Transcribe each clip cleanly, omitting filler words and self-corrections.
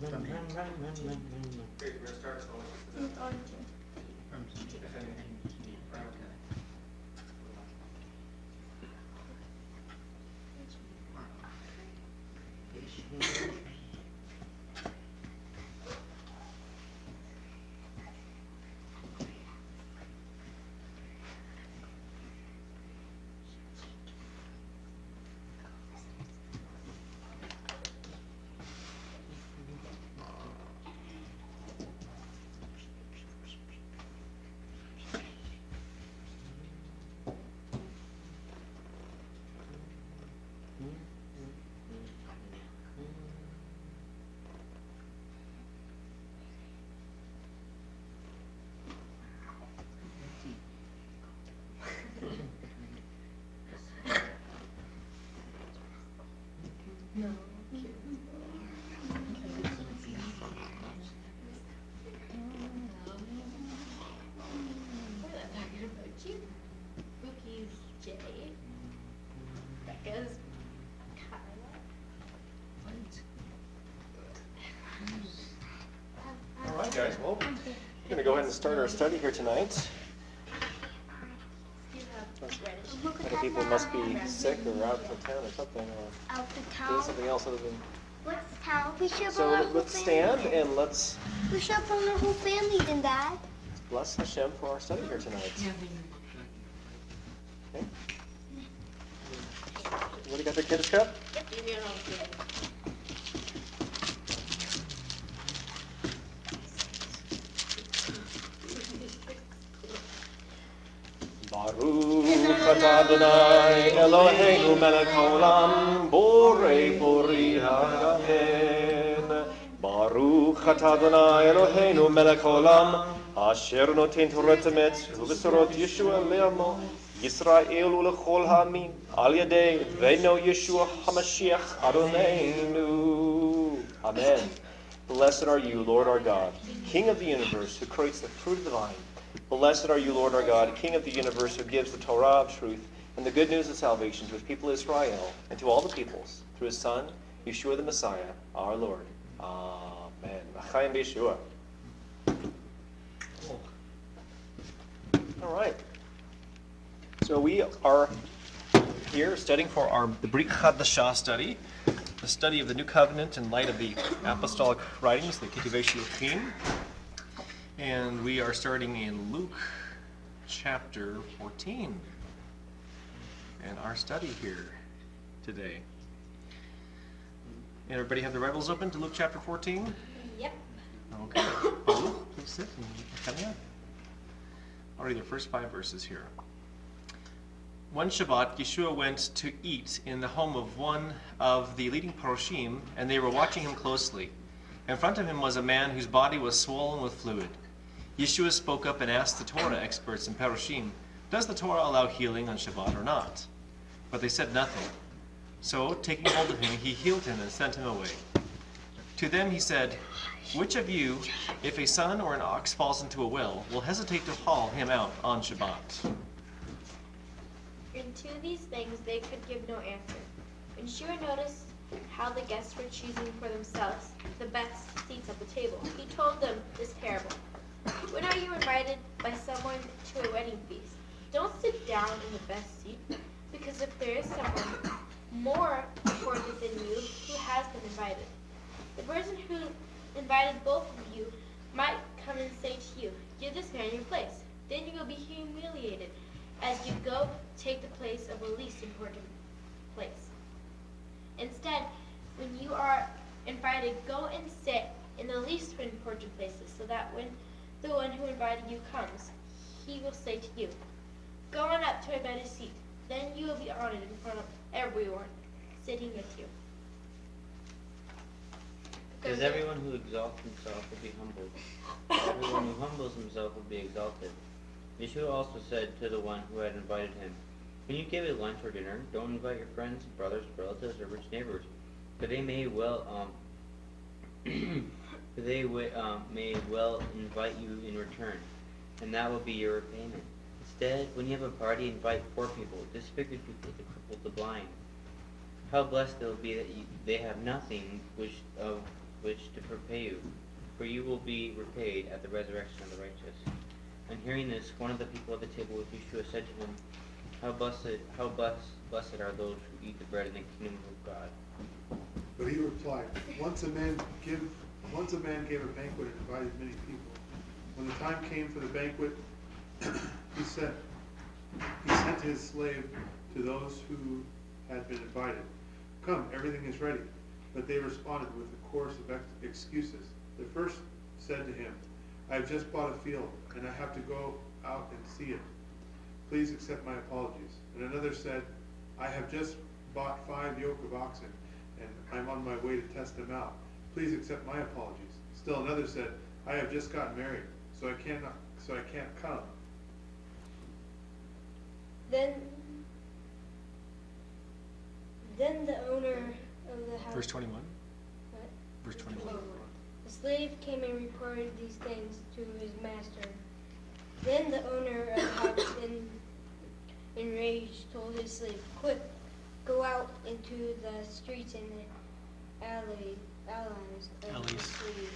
from him. Okay, we're going to start slowly. No. Bookie's Jay. Becca's Kyla. All right, guys. Well, we're going to go ahead and start our study here tonight. You have reddish. Other people must be sick or out of town or something, or Out of doing town. something else other than. What's town? We should So bring our whole let's stand family. and let's We should bring our whole family then, Dad. bless Hashem for our study here tonight. Okay. Everybody got their Kiddush cup? Yep, you get home today. Baruch atah Adonai Eloheinu melech haolam borei bori hagahen. Baruch atah Adonai Eloheinu melech haolam asher noten Torah emet u'besorot Yeshua le'amo Yisrael u'lechol ha'amin al yadei v'eno Yeshua HaMashiach Adonenu. Amen. Blessed are you, Lord our God, King of the universe, who creates the fruit of the vine. Blessed are you, Lord our God, King of the universe, who gives the Torah of truth and the good news of salvation to his people Israel and to all the peoples, through his Son, Yeshua the Messiah, our Lord. Amen. L'chaim b'Yeshua. All right. So we are here studying for the Brit Chadashah study, the study of the New Covenant in light of the apostolic writings, the Ketuvei. And we are starting in Luke chapter 14 and our study here today. Everybody have their Bibles open to Luke chapter 14? Yep. Okay. Please sit and come in. I'll read the first 5 verses here. One Shabbat, Yeshua went to eat in the home of one of the leading Paroshim, and they were watching him closely. In front of him was a man whose body was swollen with fluid. Yeshua spoke up and asked the Torah experts in Paroshim, "Does the Torah allow healing on Shabbat or not?" But they said nothing. So, taking hold of him, he healed him and sent him away. To them he said, "Which of you, if a son or an ox falls into a well, will hesitate to haul him out on Shabbat?" And to these things they could give no answer. When Yeshua noticed how the guests were choosing for themselves the best seats at the table, he told them this parable. When are you invited by someone to a wedding feast? Don't sit down in the best seat, because if there is someone more important than you who has been invited, the person who invited both of you might come and say to you, "Give this man your place." Then you will be humiliated as you go take the place of the least important place. Instead, when you are invited, go and sit in the least important places, so that when the one who invited you comes, he will say to you, "Go on up to a better seat." Then you will be honored in front of everyone sitting with you. Because everyone who exalts himself will be humbled. Everyone who humbles himself will be exalted. Yeshua also said to the one who had invited him, "When you give a lunch or dinner, don't invite your friends, brothers, relatives, or rich neighbors, for they may well may well invite you in return, and that will be your repayment. Instead, when you have a party, invite poor people, disfigured people, the crippled, the blind. How blessed they will be that they have nothing which to repay you, for you will be repaid at the resurrection of the righteous. On hearing this, one of the people at the table with Yeshua said to him, How blessed are those who eat the bread in the kingdom of God. But he replied, Once a man gave a banquet and invited many people. When the time came for the banquet, he sent his slave to those who had been invited. Come, everything is ready. But they responded with a chorus of excuses. The first said to him, I have just bought a field, and I have to go out and see it. Please accept my apologies. And another said, I have just bought 5 yoke of oxen, and I'm on my way to test them out. Please accept my apologies. Still another said, I have just gotten married, so I can't come. Then the owner of the house. Verse 21. What? Verse 21. The slave came and reported these things to his master. Then the owner of the house, enraged, told his slave, Quick, go out into the streets and the alleys of the city,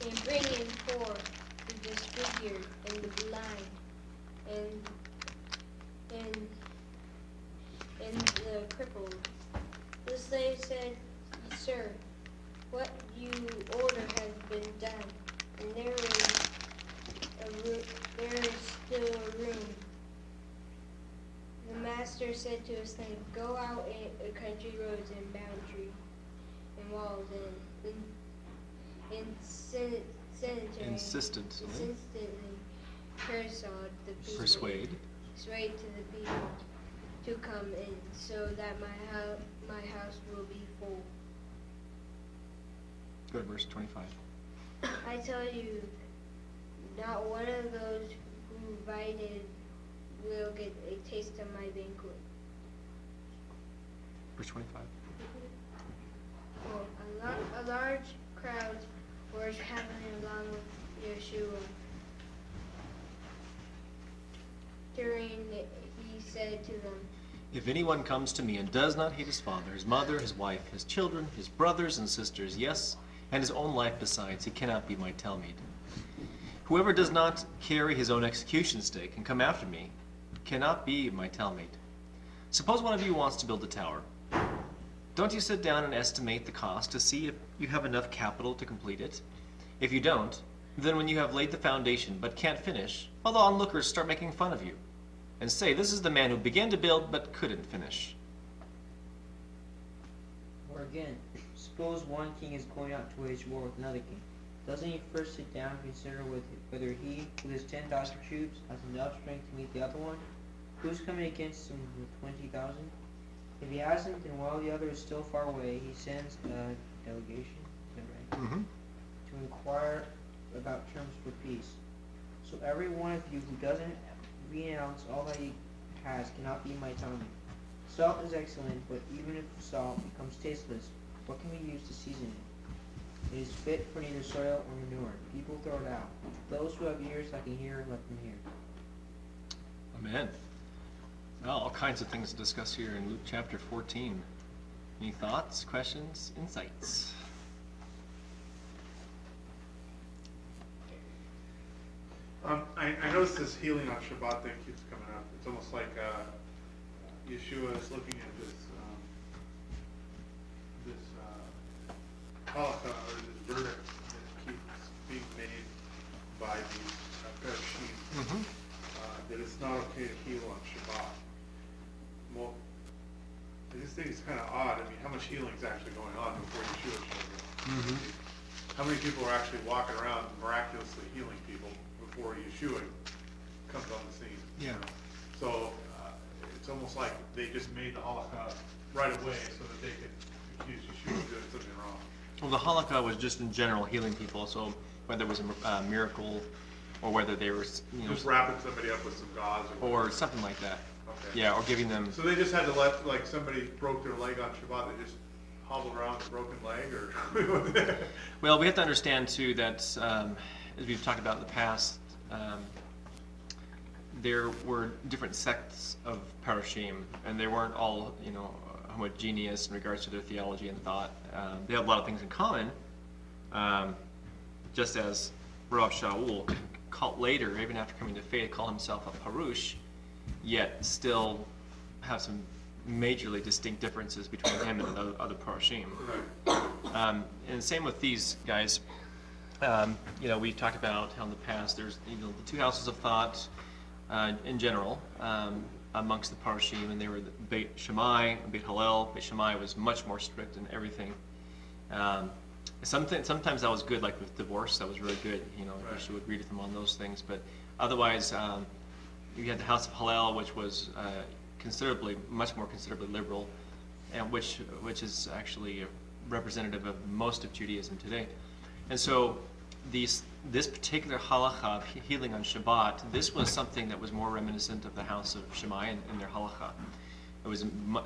and bring in poor, the disfigured, and the blind, and the crippled. The slave said, Sir, what you order has been done, and there is still a room. The master said to his slave, Go out in country roads and boundary and walls and insistently persuade to the people to come in, so that my house will be full. Go to verse 25. I tell you, not one of those who invited will get a taste of my banquet. Verse 25. Well, a large crowd were traveling along with Yeshua. He said to them, If anyone comes to me and does not hate his father, his mother, his wife, his children, his brothers and sisters, yes, and his own life besides, he cannot be my Talmud. Whoever does not carry his own execution stake and come after me cannot be my Talmud. Suppose one of you wants to build a tower. Don't you sit down and estimate the cost to see if you have enough capital to complete it? If you don't, then when you have laid the foundation but can't finish, all the onlookers start making fun of you and say, This is the man who began to build but couldn't finish. Or again, suppose one king is going out to wage war with another king. Doesn't he first sit down and consider whether he, with his 10,000 troops, has enough strength to meet the other one? Who's coming against him with 20,000? If he hasn't, and while the other is still far away, he sends a delegation, is that right? To inquire about terms for peace. So every one of you who doesn't renounce all that he has cannot be my Talmud. Salt is excellent, but even if salt becomes tasteless, what can we use to season it? It is fit for neither soil or manure. People throw it out. Those who have ears that can hear, let them hear. Amen. Well, all kinds of things to discuss here in Luke chapter 14. Any thoughts, questions, insights? I noticed this healing on Shabbat thing keeps coming up. It's almost like Yeshua is looking at this halakha, or this verdict that keeps being made by these parashim, that it's not okay to heal on Shabbat. Well, I just think it's kind of odd. I mean, how much healing is actually going on before Yeshua shows up? How many people are actually walking around miraculously healing people before Yeshua comes on the scene? Yeah. So it's almost like they just made the halakha right away so that they could accuse Yeshua of doing something wrong. Well, the halakha was just in general healing people, so whether it was a miracle or whether they were, Just wrapping somebody up with some gauze or something like that. Okay. Yeah, or giving them. So they just had to let, like, somebody broke their leg on Shabbat, they just hobbled around with a broken leg, or? Well, we have to understand too that, as we've talked about in the past, there were different sects of parashim, and they weren't all, homogeneous in regards to their theology and thought. They have a lot of things in common, just as Rav Shaul later, even after coming to faith, called himself a Parush, yet still have some majorly distinct differences between him and the other Parushim. And same with these guys. We talked about how in the past there's the two houses of thought in general amongst the Parushim, and they were the Beit Shammai and Beit Hillel. Beit Shammai was much more strict in everything. Sometimes that was good, like with divorce, that was really good. You should agree with them on those things. But otherwise, you had the House of Hillel, which was much more considerably liberal, and which is actually representative of most of Judaism today. And so this particular halacha of healing on Shabbat, this was something that was more reminiscent of the House of Shammai in their halacha.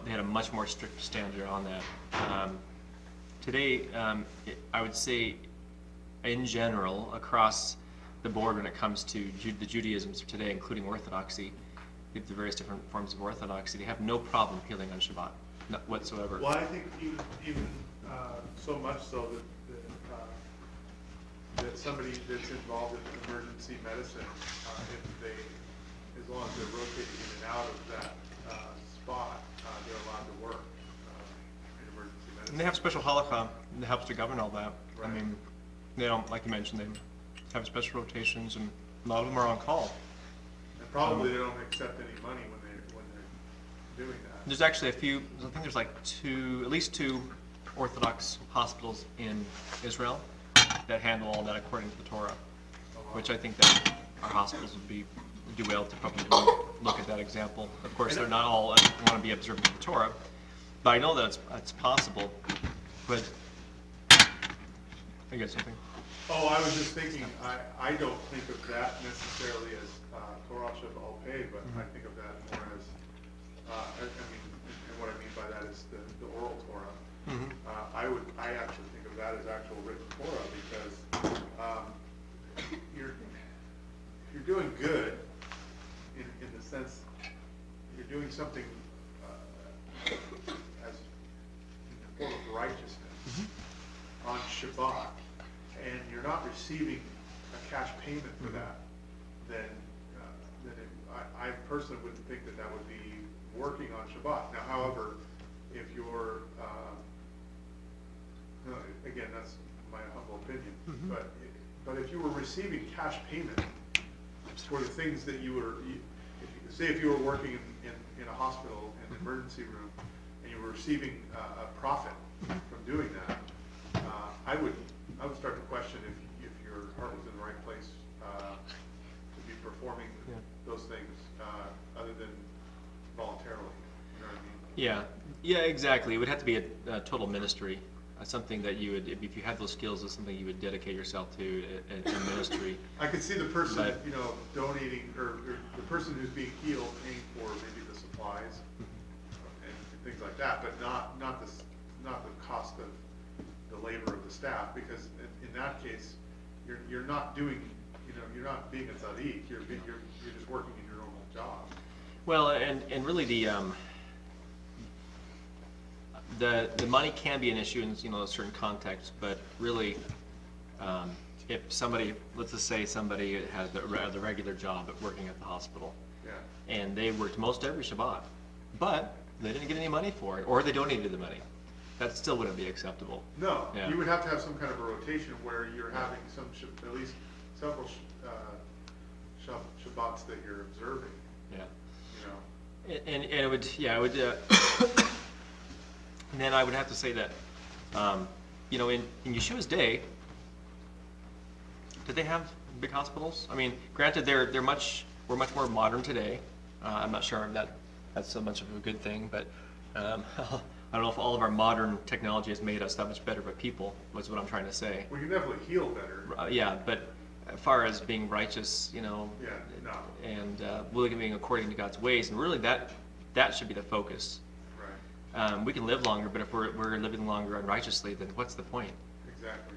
They had a much more strict standard on that. Today, I would say, in general, across the board when it comes to the Judaisms of today, including Orthodoxy, the various different forms of Orthodoxy, they have no problem healing on Shabbat, not whatsoever. Well, I think even so much so that somebody that's involved in emergency medicine, as long as they're rotating in and out of that spot, they're allowed to work in emergency medicine. And they have special halakha that helps to govern all that. Right. I mean, they don't, like you mentioned, they have special rotations, and a lot of them are on call. And probably they don't accept any money when they're doing that. There's actually I think there's like at least two Orthodox hospitals in Israel that handle all that according to the Torah, which I think that our hospitals would do well to probably look at that example. Of course, they're not all want to be observant of the Torah, but I know that it's possible. But I got something. Oh, I was just thinking, I don't think of that necessarily as Torah Shabbat Pei, but I think of that more as, and what I mean by that is the oral Torah. I actually think of that as actual written Torah, because you're doing good in the sense you're doing something as in the form of righteousness on Shabbat, and you're not receiving a cash payment for that, then I personally wouldn't think that would be working on Shabbat. Now, however, if you're again, that's my humble opinion, but if you were receiving cash payment for the things that say if you were working in a hospital, in an emergency room, and you were receiving a profit from doing that, I would start to question if your heart was in the right place to be performing those things other than voluntarily. You know what I mean? Yeah, exactly. It would have to be a total ministry, something that you would, if you had those skills, is something you would dedicate yourself to in ministry. I could see the person, donating, or the person who's being healed paying for maybe the supplies and things like that, but not the cost of the labor of the staff, because in that case, you're not doing, you're not being a tzaddik. You're just working in your normal job. Well, and really the money can be an issue in a certain context, but really, if somebody, let's just say somebody had the regular job at working at the hospital, and they worked most every Shabbat, but they didn't get any money for it, or they donated the money, that still wouldn't be acceptable. No, you would have to have some kind of a rotation where you're having at least several Shabbats that you're observing. And it would, and then I would have to say that, in Yeshua's day, did they have big hospitals? I mean, granted, we're much more modern today. I'm not sure that's so much of a good thing, but I don't know if all of our modern technology has made us that much better of a people, was what I'm trying to say. Well, you definitely heal better. But as far as being righteous, and living according to God's ways, and really that should be the focus. Right. We can live longer, but if we're living longer unrighteously, then what's the point? Exactly.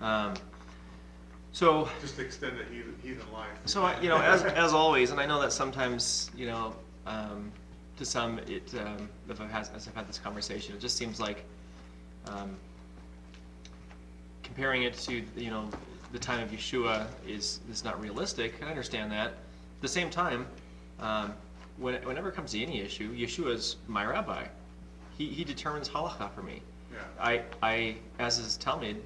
So just extend a heathen life. So as always, and I know that sometimes to some as I've had this conversation, it just seems like comparing it to, the time of Yeshua is not realistic. I understand that. At the same time, whenever it comes to any issue, Yeshua is my rabbi. He determines halakha for me. Yeah. I, as is Talmud,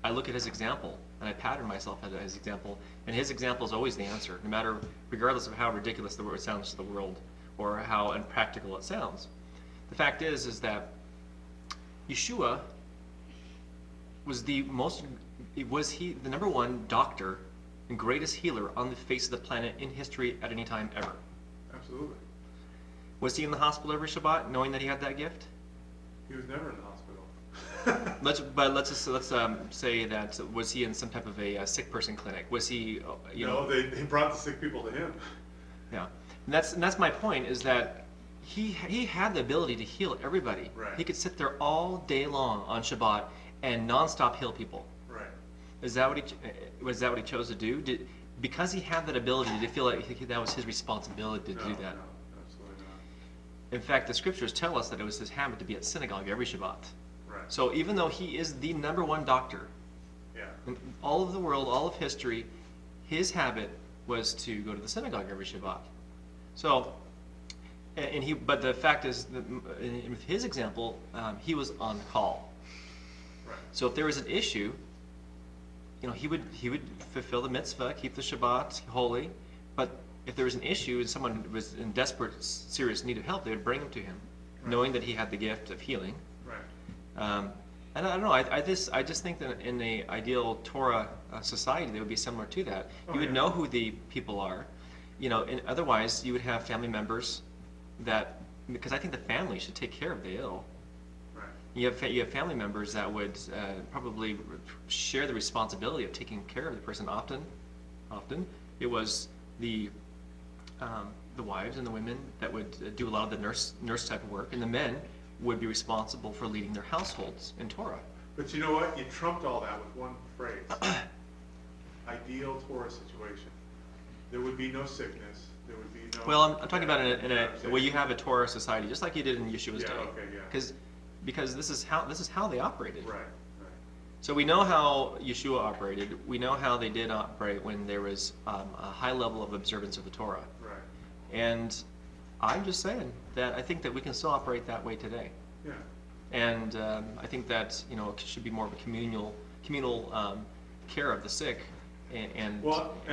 I look at his example and I pattern myself at his example, and his example is always the answer, no matter, regardless of how ridiculous the word sounds to the world or how impractical it sounds. The fact is that Yeshua was the number one doctor and greatest healer on the face of the planet in history at any time ever. Absolutely. Was he in the hospital every Shabbat, knowing that he had that gift? He was never in the hospital. Let's say that, was he in some type of a sick person clinic? Was he? They brought the sick people to him. Yeah, and that's my point. Is that he had the ability to heal everybody. Right. He could sit there all day long on Shabbat and nonstop heal people. Right. Was that what he chose to do? Because he had that ability, did he feel like that was his responsibility to do that? No, absolutely not. In fact, the scriptures tell us that it was his habit to be at synagogue every Shabbat. Right. So even though he is the number one doctor Yeah. in all of the world, all of history, his habit was to go to the synagogue every Shabbat. So, but the fact is that with his example, he was on call. Right. So if there was an issue, he would fulfill the mitzvah, keep the Shabbat holy. But if there was an issue and someone was in desperate, serious need of help, they would bring him to him, Right. knowing that he had the gift of healing. Right. And I don't know. I just think that in the ideal Torah society, they would be similar to that. You would know who the people are, and otherwise you would have family members because I think the family should take care of the ill. Right. You have family members that would probably share the responsibility of taking care of the person. Often it was the wives and the women that would do a lot of the nurse type of work, and the men would be responsible for leading their households in Torah. But you know what? You trumped all that with one phrase. Ideal Torah situation. There would be no sickness. There would be no... Well, I'm talking about in a where you have a Torah society, just like you did in Yeshua's day. Okay, yeah. Because this is how they operated. Right. So we know how Yeshua operated. We know how they did operate when there was a high level of observance of the Torah. Right. And I'm just saying that I think that we can still operate that way today. Yeah. And I think that it should be more of a communal care of the sick. And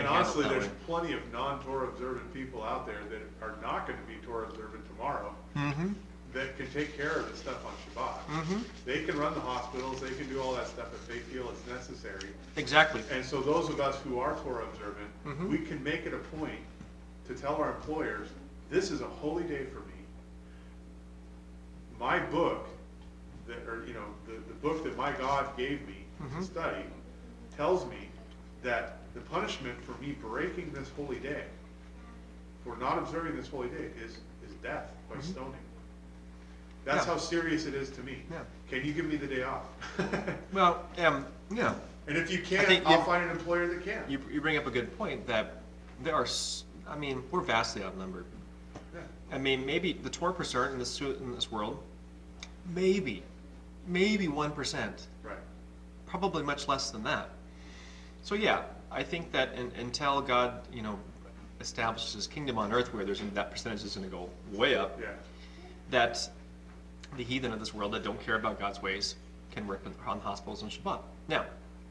honestly, there's plenty of non-Torah observant people out there that are not going to be Torah observant tomorrow. Mm-hmm. That can take care of the stuff on Shabbat. Mm-hmm. They can run the hospitals. They can do all that stuff if they feel it's necessary. Exactly. And so those of us who are Torah observant, Mm-hmm. we can make it a point to tell our employers, this is a holy day for me. My book, the book that my God gave me Mm-hmm. to study, tells me that the punishment for me breaking this holy day, for not observing this holy day, is death by Mm-hmm. stoning. That's how serious it is to me. Yeah. Can you give me the day off? Well, yeah. And if you can't, I'll find an employer that can. You bring up a good point that there are. We're vastly outnumbered. Yeah. Maybe the 12% in this world, maybe 1%. Right. Probably much less than that. So yeah, I think that until God, establishes His kingdom on earth, where that percentage is going to go way up, Yeah. that the heathen of this world that don't care about God's ways can work on hospitals on Shabbat. Now,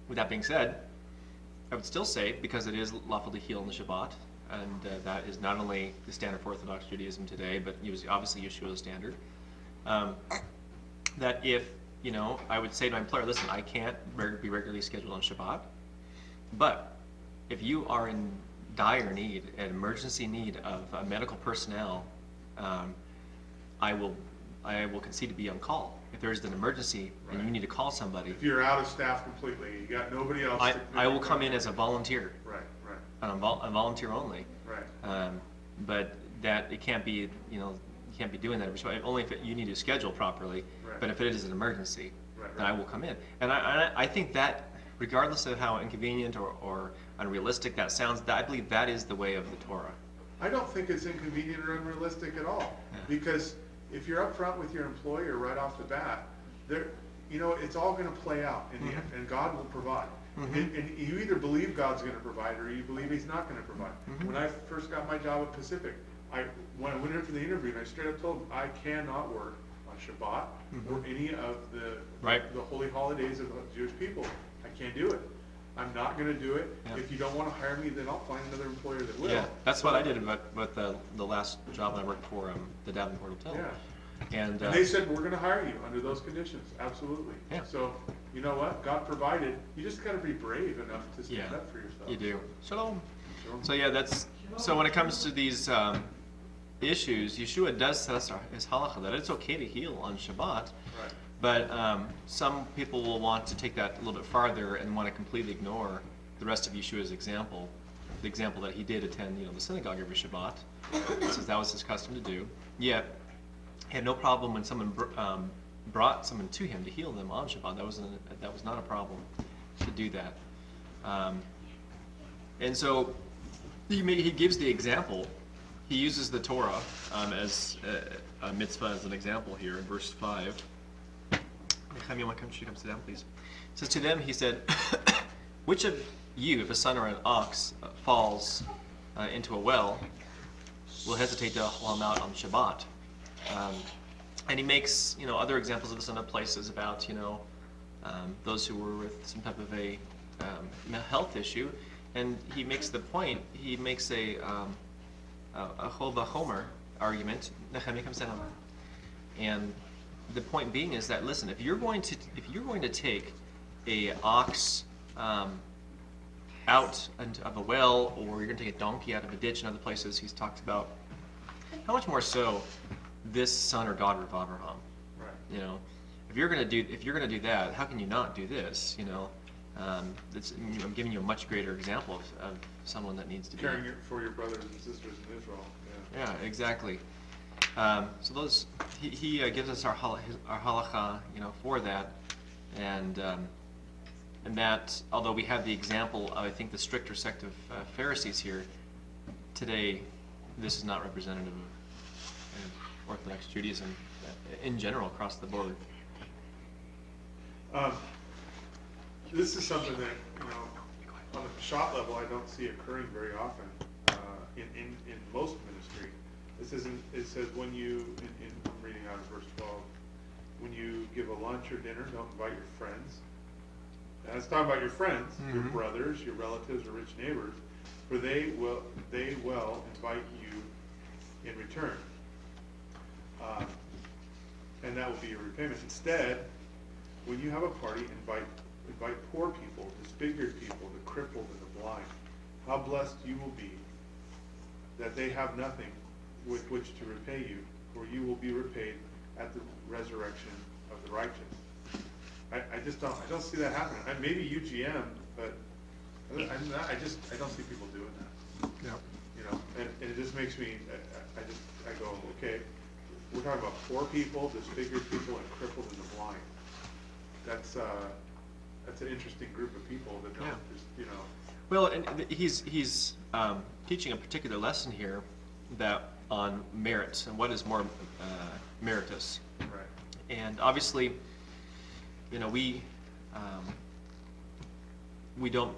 with that being said, I would still say, because it is lawful to heal on the Shabbat, and that is not only the standard for Orthodox Judaism today, but it was obviously Yeshua's standard, that if, I would say to my employer, listen, I can't be regularly scheduled on Shabbat, but if you are in dire need, an emergency need of medical personnel, I will concede to be on call. If there's an emergency and you need to call somebody, If you're out of staff completely, you got nobody else. I will come in as a volunteer. Right. And a volunteer only. Right. But that it can't be, you can't be doing that every Shabbat. Only if you need to schedule properly. Right. But if it is an emergency, Right. then I will come in. And I think that, regardless of how inconvenient or unrealistic that sounds, I believe that is the way of the Torah. I don't think it's inconvenient or unrealistic at all. Yeah. Because if you're upfront with your employer right off the bat, you know, it's all going to play out in the end, and God will provide. And you either believe God's going to provide, or you believe He's not going to provide. When I first got my job at Pacific, when I went in for the interview, and I straight up told them, I cannot work on Shabbat or any of the holy holidays of the Jewish people. I can't do it. I'm not going to do it. Yeah. If you don't want to hire me, then I'll find another employer that will. Yeah, that's what I did with the last job I worked for, the Davenport Hotel. Yeah. And they said, we're going to hire you under those conditions. Absolutely. Yeah. So, you know what? God provided. You just got to be brave enough to stand up for yourself. You do. Shalom. So yeah, so when it comes to these issues, Yeshua does tell us his halacha that it's okay to heal on Shabbat. Right. But some people will want to take that a little bit farther and want to completely ignore the rest of Yeshua's example, the example that he did attend, the synagogue every Shabbat, since that was his custom to do. Yet, he had no problem when someone brought someone to him to heal them on Shabbat. That was not a problem to do that. And so he gives the example. He uses the Torah as a mitzvah as an example here in verse 5. She comes down, please. It says, to them he said, which of you, if a son or an ox falls into a well, will hesitate to haul him out on Shabbat? And he makes other examples of this in other places about those who were with some type of a health issue, and he makes the point. He makes a Chova Homer argument. Nehemiah comes down, and the point being is that, listen, if you're going to take a ox out of a well, or you're going to take a donkey out of a ditch and other places he's talked about, how much more so this son or daughter of Abraham? Right. If you're going to do that, how can you not do this? I'm giving you a much greater example of someone that needs to be caring for your brothers and sisters in Israel. Yeah, exactly. So those he gives us our halacha, for that, and that although we have the example of, I think, the stricter sect of Pharisees here today, this is not representative of Orthodox Judaism in general across the board. This is something that on the shop level I don't see occurring very often in most ministry. It says when you, I'm reading out of verse 12, when you give a lunch or dinner, don't invite your friends. And it's talking about your friends, your brothers, your relatives, or rich neighbors, for they will invite you in return. And that will be your repayment. Instead, when you have a party, invite poor people, disfigured people, the crippled and the blind. How blessed you will be that they have nothing with which to repay you, for you will be repaid at the resurrection of the righteous. I don't see that happening. Maybe UGM, but I don't see people doing that. Yeah. And it just makes me. I go, okay, we're talking about poor people, disfigured people, and crippled and the blind. That's an interesting group of people that don't just Well, and he's teaching a particular lesson here that on merit and what is more meritorious. Right. And obviously, we don't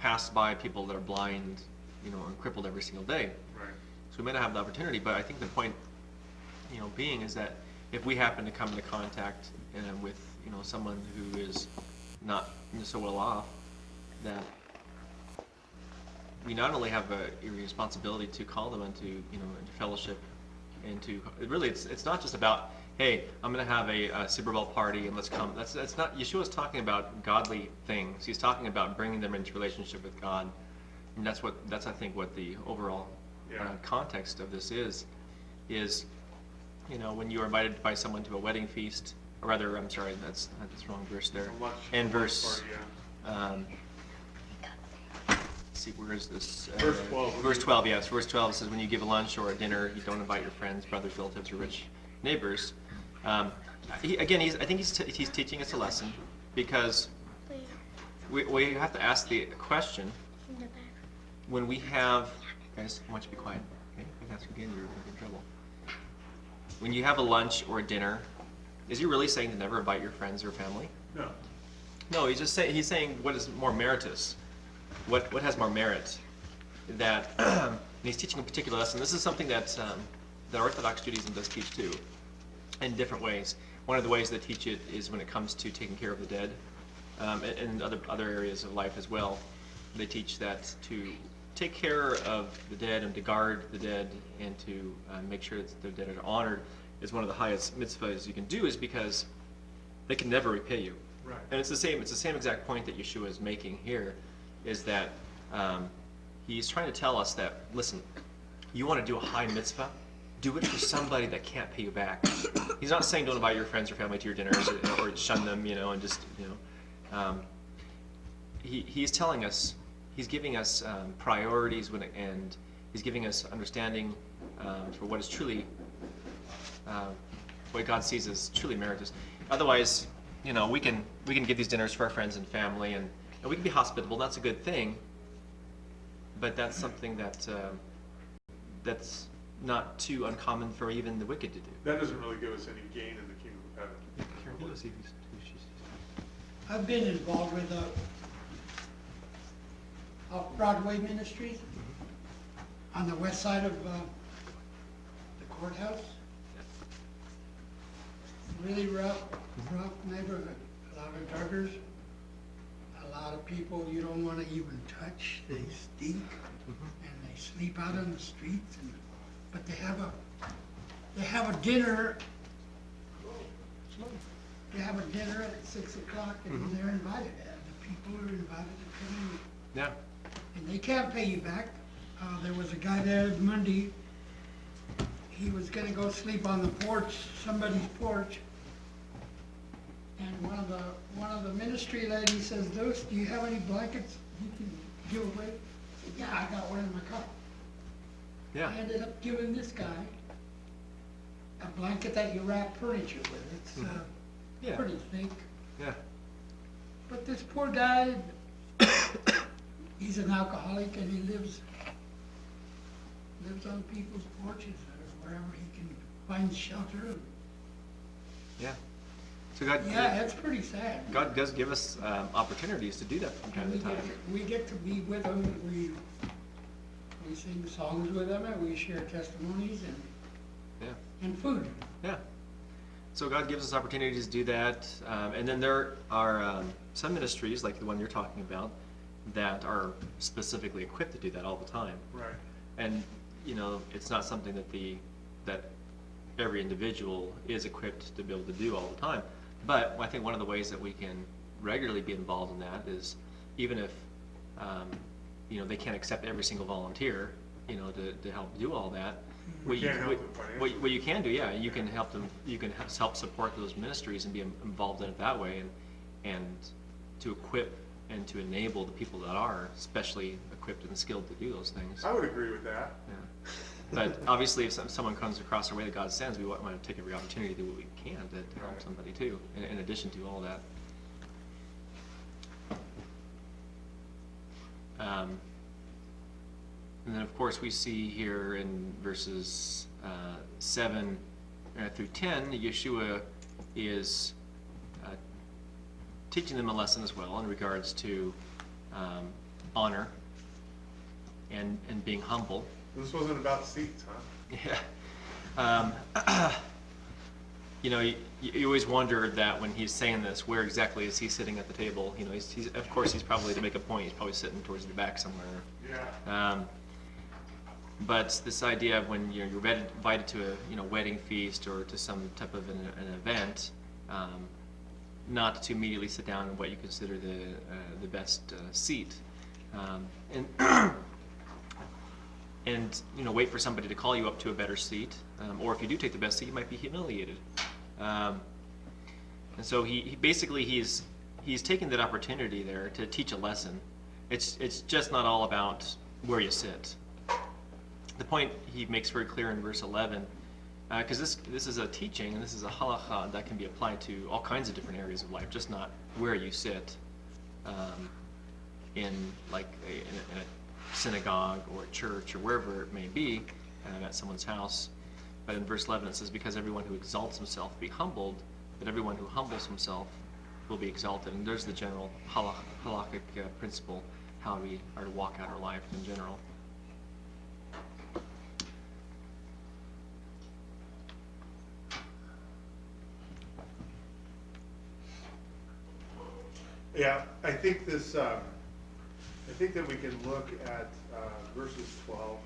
pass by people that are blind, and crippled every single day. Right. So we may not have the opportunity, but I think the point, being is that if we happen to come into contact with someone who is not so well off, that we not only have a responsibility to call them into fellowship, and to really it's not just about, hey, I'm going to have a Super Bowl party and let's come. That's not. Yeshua's talking about godly things. He's talking about bringing them into relationship with God, and that's I think what the overall context of this is when you are invited by someone to a wedding feast, or rather, I'm sorry, that's the wrong verse there. And verse. Let's see, where is this? Verse 12. Verse 12, yes. Verse 12 says, when you give a lunch or a dinner, you don't invite your friends, brothers, relatives, or rich neighbors. I think he's teaching us a lesson, because we have to ask the question, when we have, guys, I want you to be quiet. Okay? If that's again, you're in trouble. When you have a lunch or a dinner is he really saying to never invite your friends or family? No. No, he's saying what is more meritorious, what has more merit. That and he's teaching a particular lesson. This is something that Orthodox Judaism does teach too, in different ways. One of the ways they teach it is when it comes to taking care of the dead, and other areas of life as well. They teach that to take care of the dead and to guard the dead and to make sure that the dead are honored is one of the highest mitzvahs you can do, is because they can never repay you. Right. And it's the same exact point that Yeshua is making here, is that he's trying to tell us that, listen, you want to do a high mitzvah, do it for somebody that can't pay you back. He's not saying don't invite your friends or family to your dinners or shun them, and just, he's telling us, he's giving us priorities and he's giving us understanding for what is truly, what God sees as truly meritorious. Otherwise, we can give these dinners for our friends and family, and we can be hospitable. That's a good thing. But that's something that's not too uncommon for even the wicked to do. That doesn't really give us any gain in the kingdom of heaven. I've been involved with off-Broadway ministries on the west side of the courthouse. Really rough neighborhood. A lot of druggers, a lot of people you don't want to even touch. They stink, and they sleep out on the streets. But they have a dinner. They have a dinner at 6 o'clock, and they're invited. The people are invited to come in. Yeah. And they can't pay you back. There was a guy there Monday. He was going to go sleep on the porch, somebody's porch. And one of the ministry ladies says, "Deuce, do you have any blankets you can give away?" I said, "Yeah, I got one in my car." Yeah. I ended up giving this guy a blanket that you wrap furniture with. It's pretty thick. Yeah. But this poor guy, he's an alcoholic, and he lives on people's porches or wherever he can find shelter. Yeah. So God, it's pretty sad. God does give us opportunities to do that from time to time. We get to be with them. We sing songs with them, and we share testimonies and food. Yeah. So God gives us opportunities to do that, and then there are some ministries, like the one you're talking about, that are specifically equipped to do that all the time. Right. And it's not something that every individual is equipped to be able to do all the time. But I think one of the ways that we can regularly be involved in that is, even if they can't accept every single volunteer, to help do all that. What you can do, you can help them. You can help support those ministries and be involved in it that way, and to equip and to enable the people that are specially equipped and skilled to do those things. I would agree with that. Yeah. But obviously, if someone comes across our way that God sends, we want to take every opportunity to do what we can to help somebody too, in addition to all that. And then, of course, we see here in verses 7 through 10, Yeshua is teaching them a lesson as well in regards to honor and being humble. This wasn't about seats, huh? Yeah. You always wondered that when he's saying this, where exactly is he sitting at the table? He's of course, he's probably, to make a point, he's probably sitting towards the back somewhere. Yeah. But this idea of when you're invited to a wedding feast or to some type of an event, not to immediately sit down in what you consider the best seat, and wait for somebody to call you up to a better seat, or if you do take the best seat, you might be humiliated. And so he basically he's taking that opportunity there to teach a lesson. It's just not all about where you sit. The point he makes very clear in verse 11, because this is a teaching and this is a halacha that can be applied to all kinds of different areas of life, just not where you sit in a synagogue or a church or wherever it may be, at someone's house. But in verse 11 it says, "Because everyone who exalts himself be humbled, but everyone who humbles himself will be exalted. And there's the general halakhic principle, how we are to walk out our life in general. Yeah, I think this. I think that we can look at verses 12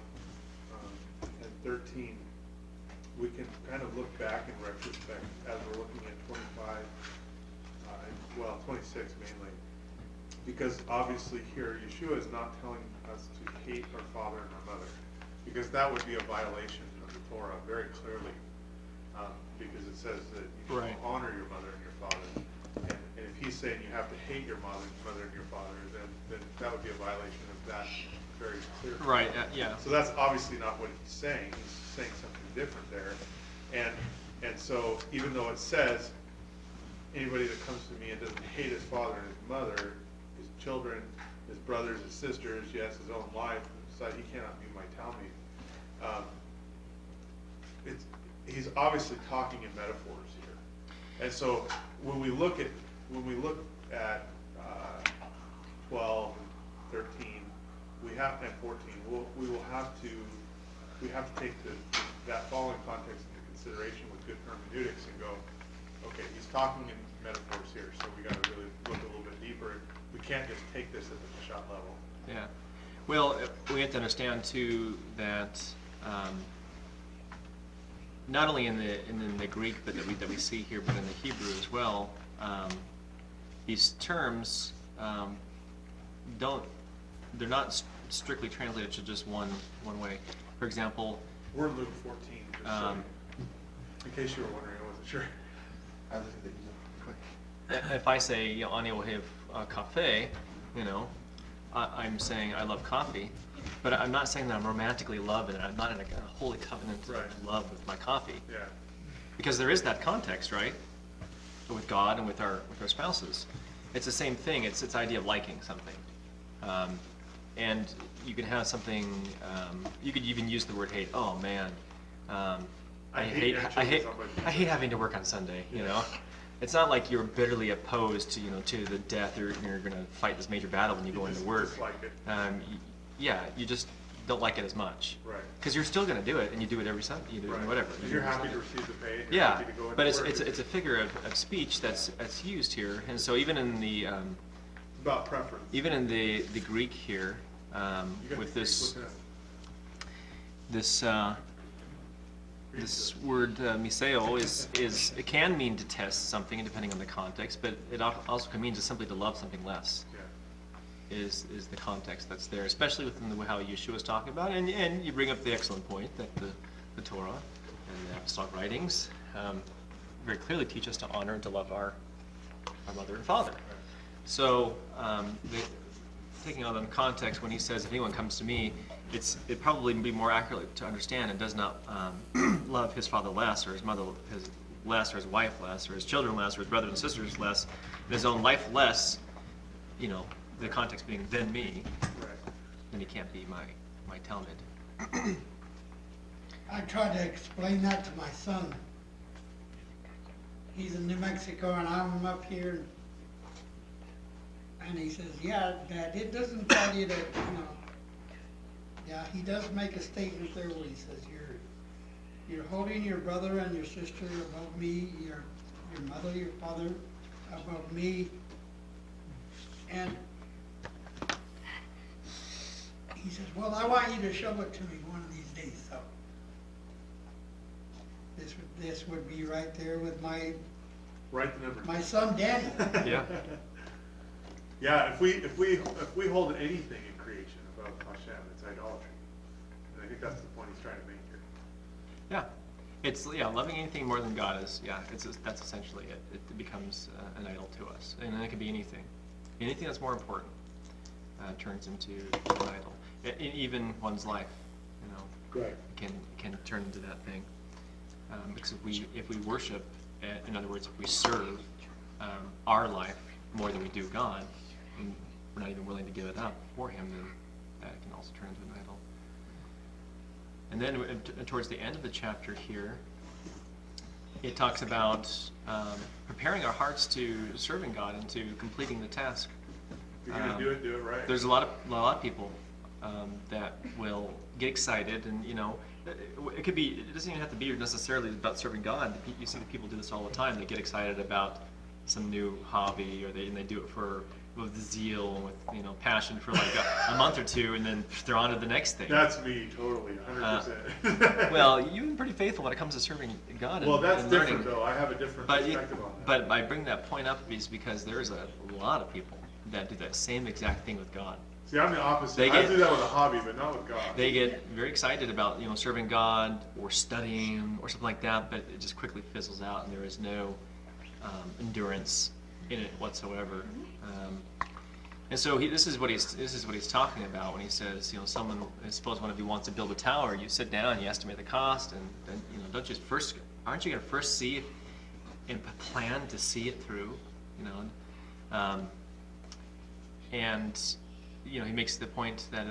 and 13. We can kind of look back in retrospect as we're looking at 25, and 26 mainly, because obviously here Yeshua is not telling us to hate our father and our mother, because that would be a violation of the Torah very clearly, because it says that you should honor your mother and your father. And if he's saying you have to hate your mother and your father, then that would be a violation of that very clearly. Right, yeah. So that's obviously not what he's saying. He's saying something different there. And so even though it says anybody that comes to me and doesn't hate his father and his mother, his children, his brothers, his sisters, yes, his own life, he cannot be my Talmud. He's obviously talking in metaphors here. And so when we look at 12 and 13, and 14, we have to take that following context into consideration with good hermeneutics and go, okay, he's talking in metaphors here, so we got to really look a little bit deeper. We can't just take this at the Peshat level. Yeah. Well, we have to understand too that not only in the Greek but that we see here, but in the Hebrew as well, these terms they're not strictly translated to just one way. For example, we're Luke 14. In case you were wondering, I wasn't sure. I looked at the quick. If I say Ani ohev cafe, I'm saying I love coffee, but I'm not saying that I'm romantically in love and I'm not in a holy covenant of love with my coffee. Yeah. Because there is that context, right? With God and with our spouses. It's the same thing. It's the idea of liking something. And you can have something, you could even use the word hate. Oh man, I hate having to work on Sunday, you know? It's not like you're bitterly opposed to the death, or you're going to fight this major battle when you go into work. Dislike it. You just don't like it as much. Right. Because you're still going to do it, and you do it every Sunday. You do it whatever. Because you're happy to receive the pay. And you're Yeah, happy to go into but work. it's a figure of speech that's used here, and so even in the about preference. even in the Greek here, with this word miseo is it can mean to test something depending on the context, but it also can mean just simply to love something less. Yeah. Is the context that's there, especially within how Yeshua is talking about it. And you bring up the excellent point that the Torah and the apostolic writings very clearly teach us to honor and to love our mother and father. So taking on the context, when he says, if anyone comes to me, it probably be more accurate to understand and does not love his father less, or his mother less, or his wife less, or his children less, or his brothers and sisters less, and his own life less, the context being than me, then he can't be my Talmud. I tried to explain that to my son. He's in New Mexico and I'm up here. And he says, yeah, Dad, it doesn't tell you that, yeah, he does make a statement there where he says, you're holding your brother and your sister above me, your mother, your father above me. And he says, well, I want you to show it to me one of these days. So this would be right there with my son Danny. Yeah. Yeah, if we hold anything in creation above Hashem, it's idolatry. And I think that's the point he's trying to make here. Yeah. It's loving anything more than God is that's essentially it. It becomes an idol to us, and it can be anything. Anything that's more important turns into an idol. Even one's life, can turn into that thing. Because if we worship, in other words, if we serve our life more than we do God, and we're not even willing to give it up for Him, then that can also turn into an idol. And then towards the end of the chapter here, it talks about preparing our hearts to serving God and to completing the task. If you're gonna do it right. There's a lot of people that will get excited, and it could be. It doesn't even have to be necessarily about serving God. You see the people do this all the time. They get excited about some new hobby, or they do it with zeal, with passion for like a month or two, and then they're on to the next thing. That's me, totally, 100%. Well, you've been pretty faithful when it comes to serving God. Well, that's and different, learning. though. I have a different perspective on that. But I bring that point up is because there's a lot of people that do that same exact thing with God. See, I'm the opposite. I do that with a hobby, but not with God. They get very excited about serving God or studying or something like that, but it just quickly fizzles out, and there is no endurance in it whatsoever. And so this is what he's talking about when he says, someone, suppose one of you wants to build a tower, you sit down, you estimate the cost, and then aren't you going to first see it and plan to see it through, and he makes the point that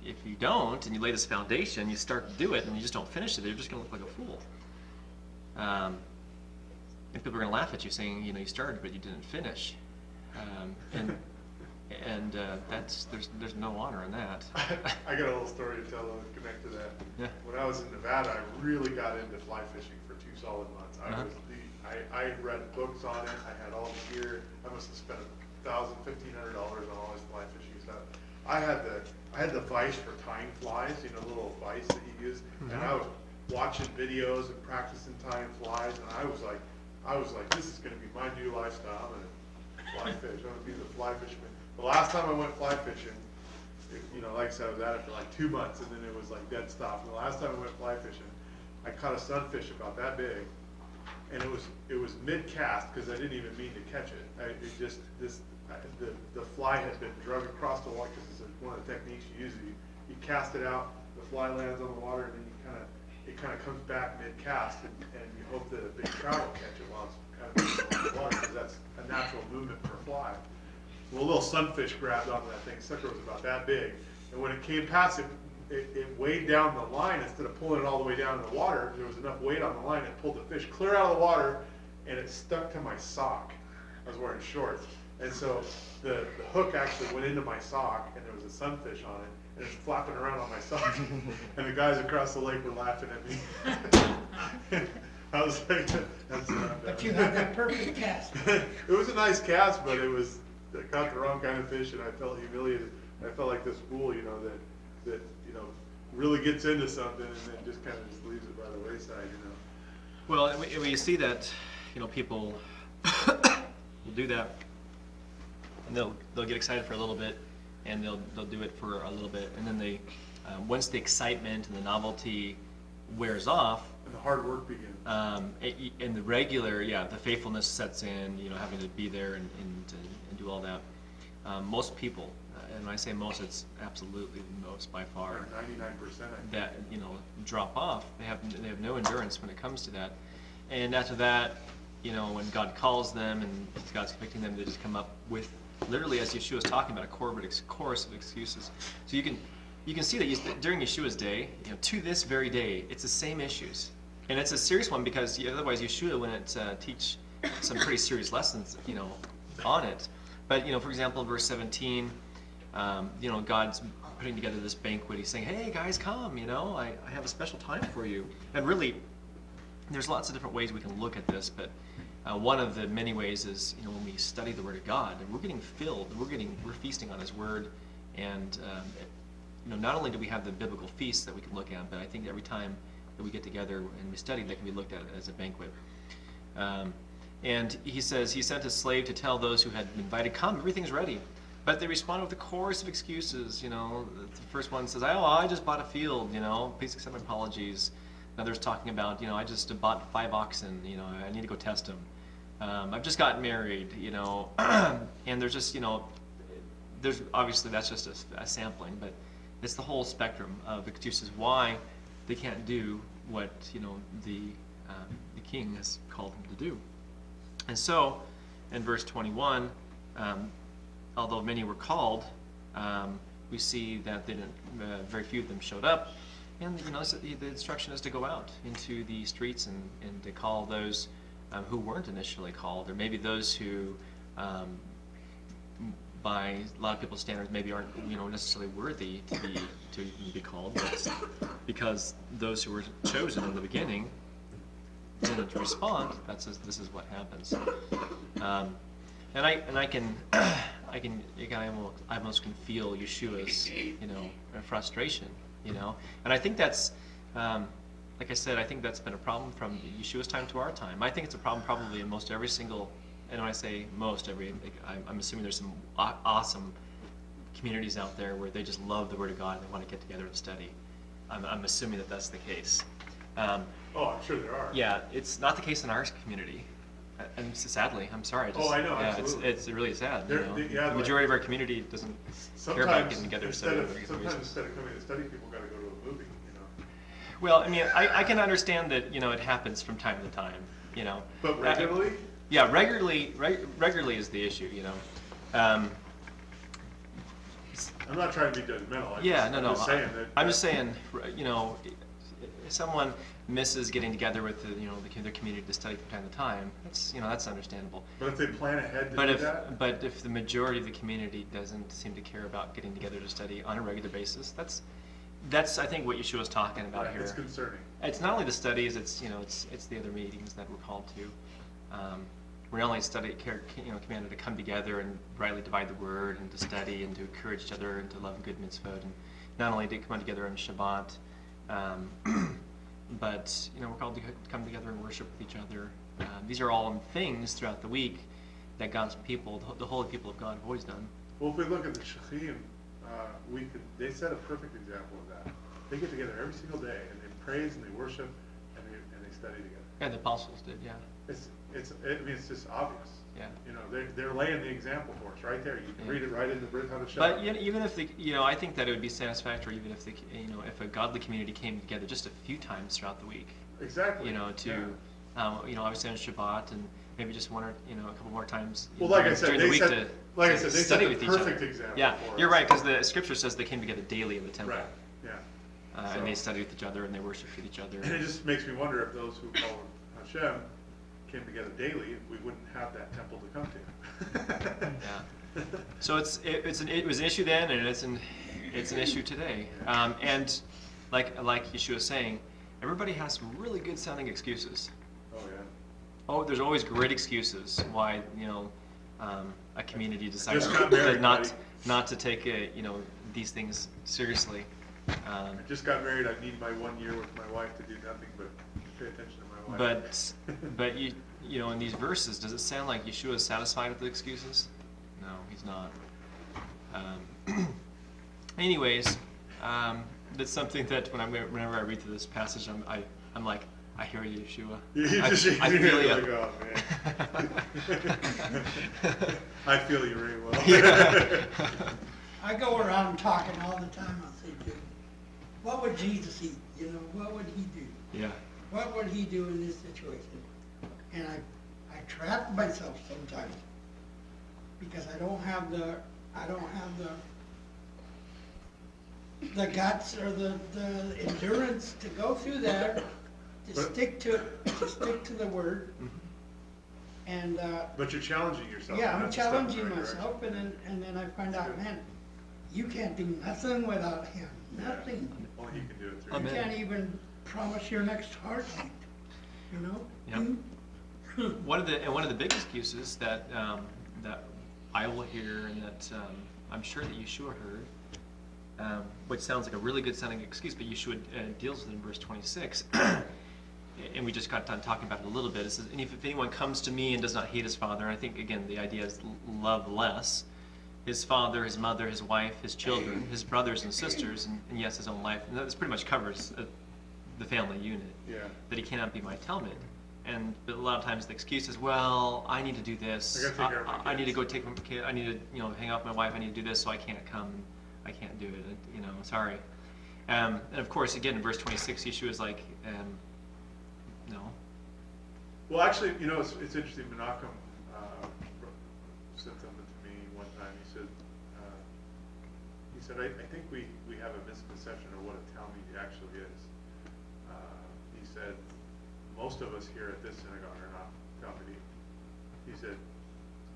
if you don't and you lay this foundation, you start to do it and you just don't finish it, you're just going to look like a fool. And people are going to laugh at you saying, you started but you didn't finish. And there's no honor in that. I got a little story to tell that connect to that. Yeah. When I was in Nevada, I really got into fly fishing for 2 solid months. I read books on it. I had all the gear. I must have spent $1,000, $1,500 on all this fly fishing stuff. I had the vise for tying flies, the little vise that you use, and I was watching videos and practicing tying flies, and I was like, this is going to be my new lifestyle. I'm gonna fly fish. I'm gonna be the fly fisherman. The last time I went fly fishing, like I said, I was at it for like 2 months, and then it was like dead stop. And the last time I went fly fishing, I caught a sunfish about that big, and it was mid cast because I didn't even mean to catch it. The fly had been drug across the water because it's one of the techniques you use. You cast it out, the fly lands on the water, and then it kind of comes back mid cast, and you hope that a big trout will catch it while it's kind of moving on the water, because that's a natural movement for a fly. Well, a little sunfish grabbed onto that thing. Sucker was about that big, and when it came past it weighed down the line. Instead of pulling it all the way down in the water, there was enough weight on the line. It pulled the fish clear out of the water, and it stuck to my sock. I was wearing shorts, and so the hook actually went into my sock, and there was a sunfish on it, and it's flapping around on my sock. And the guys across the lake were laughing at me. I was like, that's not But you had that perfect cast. It was a nice cast, but I caught the wrong kind of fish, and I felt humiliated. I felt like this fool, that really gets into something and then just kind of just leaves it by the wayside, Well, when you see that, people will do that, and they'll get excited for a little bit, and they'll do it for a little bit, and then they, once the excitement and the novelty wears off, and the hard work begins. And the regular, the faithfulness sets in, having to be there and do all that. Most people, and when I say most, it's absolutely most by far, Like 99%. that drop off. They have no endurance when it comes to that. And after that, when God calls them and God's convicting them, they just come up with, literally, as Yeshua was talking about, a chorus of excuses. So you can see that during Yeshua's day, to this very day, it's the same issues. And it's a serious one because otherwise Yeshua wouldn't teach some pretty serious lessons, on it. But, for example, verse 17, God's putting together this banquet. He's saying, hey, guys, come, I have a special time for you. And really, there's lots of different ways we can look at this, but one of the many ways is, when we study the Word of God, and we're getting filled, we're feasting on His Word, and, not only do we have the biblical feasts that we can look at, but I think every time that we get together and we study, that can be looked at as a banquet. And he says, he sent a slave to tell those who had been invited, come, everything's ready. But they responded with a chorus of excuses. The first one says, I just bought a field, please accept my apologies. Another's talking about, I just bought 5 oxen, I need to go test them. I've just gotten married, and there's just, there's obviously that's just a sampling, but it's the whole spectrum of excuses why they can't do what, the king has called them to do. And so, in verse 21, although many were called, we see that they didn't, very few of them showed up, And the instruction is to go out into the streets and to call those who weren't initially called, or maybe those who, by a lot of people's standards, maybe aren't necessarily worthy to be called, but because those who were chosen in the beginning didn't respond. This is what happens. And I almost can feel Yeshua's frustration. And I think that's, like I said, I think that's been a problem from Yeshua's time to our time. I think it's a problem probably in most every single, and when I say most every, I'm assuming there's some awesome communities out there where they just love the Word of God and they want to get together and study. I'm assuming that that's the case. I'm sure there are. Yeah, it's not the case in our community. And sadly, I'm sorry. I know, yeah, absolutely. It's really sad. The majority of our community doesn't care about getting together. Sometimes instead of coming to study, people got to go to a movie. Well, I mean, I can understand that it happens from time to time. But regularly? Yeah, regularly is the issue. I'm not trying to be judgmental. I'm just saying, if someone misses getting together with their community to study from time to time, that's understandable. But if they plan ahead to do that? But if the majority of the community doesn't seem to care about getting together to study on a regular basis, that's I think what Yeshua is talking about here. It's concerning. It's not only the studies; it's the other meetings that we're called to. We're not only commanded to come together and rightly divide the word, and to study, and to encourage each other, and to love good mitzvot, and not only to come together on Shabbat, but we're called to come together and worship with each other. These are all things throughout the week that God's people, the holy people of God, have always done. Well, if we look at the Shechim, they set a perfect example of that. They get together every single day and they praise and they worship and they study together. Yeah, the apostles did. Yeah. It's just obvious. Yeah. They're laying the example for us right there. You can read it right in the Brit Chadashah. But even if I think that it would be satisfactory even if if a godly community came together just a few times throughout the week. Exactly. Obviously on Shabbat and maybe just one or a couple more times. Well, like I said, during the week they set study the with each other. perfect example. Yeah, for you're us. right because the Scripture says they came together daily in the temple. Right. Yeah. And they studied with each other and they worshiped with each other. And it just makes me wonder if those who follow Hashem came together daily, we wouldn't have that temple to come to. Yeah. So it was an issue then, and it's an issue today. And like Yeshua was saying, everybody has some really good sounding excuses. Oh yeah. Oh, there's always great excuses why a community decides married, not to take these things seriously. I just got married. I need my 1 year with my wife to do nothing but pay attention to my wife. But in these verses, does it sound like Yeshua is satisfied with the excuses? No, he's not. Anyways, that's something that whenever I read through this passage, I'm like, I hear you, Yeshua. I feel you. Like, oh, man. I feel you very well. Yeah. I go around talking all the time. I'll say, dude, what would Jesus eat? What would he do? Yeah. What would he do in this situation? And I trap myself sometimes because I don't have the guts or the endurance to go through there, to stick to the word. And but you're challenging yourself. yeah, I'm challenging myself, and then I find out, man, you can't do nothing without him. Nothing. Only he can do it through You you. can't even promise your next heartbeat. Yep. One of the big excuses that I will hear, and that I'm sure that Yeshua heard, which sounds like a really good sounding excuse, but Yeshua deals with it in verse 26. And we just got done talking about it a little bit. It says, and if anyone comes to me and does not hate his father, and I think, again, the idea is love less, his father, his mother, his wife, his children, his brothers and sisters, and yes, his own life. And that pretty much covers the family unit. Yeah. That he cannot be my Talmud. But a lot of times the excuse is, well, I need to do this. I need to go take my kid. I need to hang out with my wife. I need to do this, so I can't come. I can't do it. Sorry. And of course, again, in verse 26, Yeshua is like, no. Well, actually, it's interesting. Menachem said something to me one time. He he said, I think we have a misconception of what a Talmud actually is. He said, most of us here at this synagogue are not Talmudim. He said,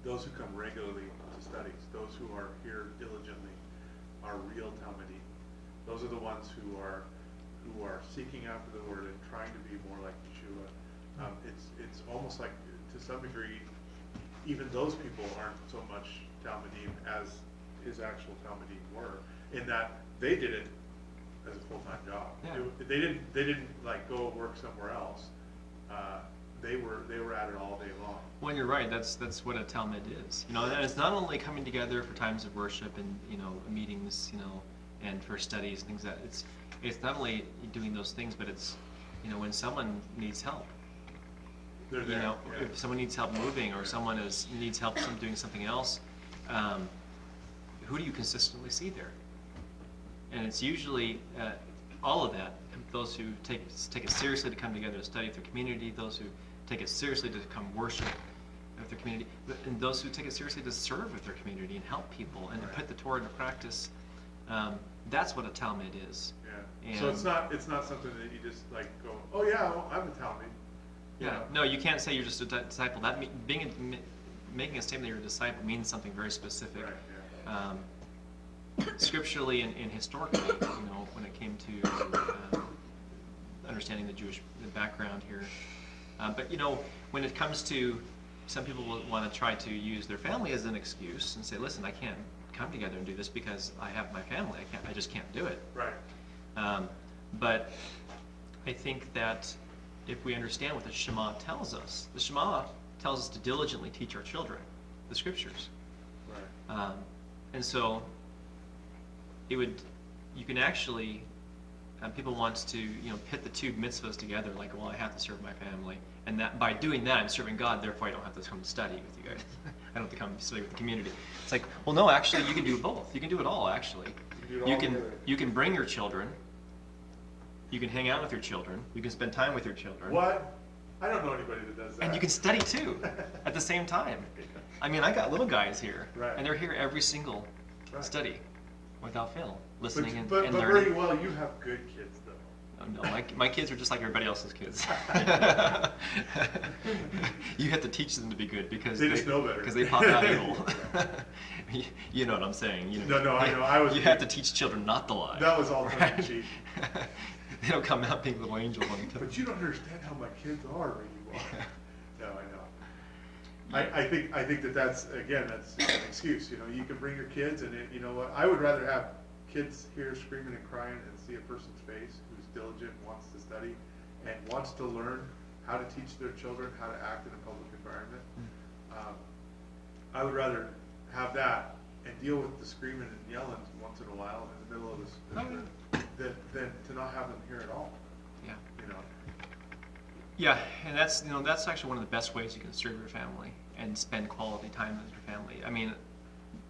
those who come regularly to studies, those who are here diligently, are real Talmudim. Those are the ones who are seeking after the word and trying to be more like Yeshua. It's almost like, to some degree, even those people aren't so much Talmudim as his actual Talmudim were, in that they did it as a full-time job. Yeah. They didn't like go work somewhere else. They were at it all day long. Well, you're right. That's what a Talmud is. You know, and it's not only coming together for times of worship and, you know, meetings, you know, and for studies and things that it's not only doing those things, but it's, you know, when someone needs help. They're there. You know, Yeah. if someone needs help moving or someone needs help doing something else, who do you consistently see there? And it's usually all of that. Those who take it seriously to come together to study with their community, those who take it seriously to come worship with their community, and those who take it seriously to serve with their community and help people and to put the Torah into practice. That's what a Talmud is. Yeah. And So it's not something that you just like go, oh yeah, well, I'm a Talmud. You Yeah. know? No, you can't say you're just a disciple. That making a statement that you're a disciple means something very specific. Right. Yeah. Scripturally and historically, you know, when it came to understanding the Jewish background here. But, you know, when it comes to, some people will want to try to use their family as an excuse and say, listen, I can't come together and do this because I have my family. I just can't do it. Right. But I think that if we understand what the Shema tells us, the Shema tells us to diligently teach our children the Scriptures. Right. And so you can actually, people want to, you know, pit the two mitzvahs together, like, well, I have to serve my family, and that by doing that, I'm serving God, therefore I don't have to come study with you guys. I don't have to come study with the community. It's like, well, no, actually, you can do both. You can do it all, actually. You can bring your children. You can hang out with your children. You can spend time with your children. What? I don't know anybody that does that. And you can study too, at the same time. I mean, I got little guys here, Right. and they're here every single Right. study, without fail, listening and but learning. very well, you have good kids though. Oh, no, my kids are just like everybody else's kids. You have to teach them to be good because They just know better. Because they pop out evil. You know what I'm saying. You know, No, I know. You have to teach children not to lie. That was all tongue in cheek. They don't come out being little angels. But you don't understand how my kids are, really well. No, I know. I think that's an excuse. You know, you can bring your kids, and you know what? I would rather have kids here screaming and crying and see a person's face who's diligent, wants to study, and wants to learn how to teach their children how to act in a public environment. I would rather have that and deal with the screaming and yelling once in a while in the middle of this than to not have them here at all. Yeah. You know. Yeah, and that's actually one of the best ways you can serve your family and spend quality time with your family. I mean,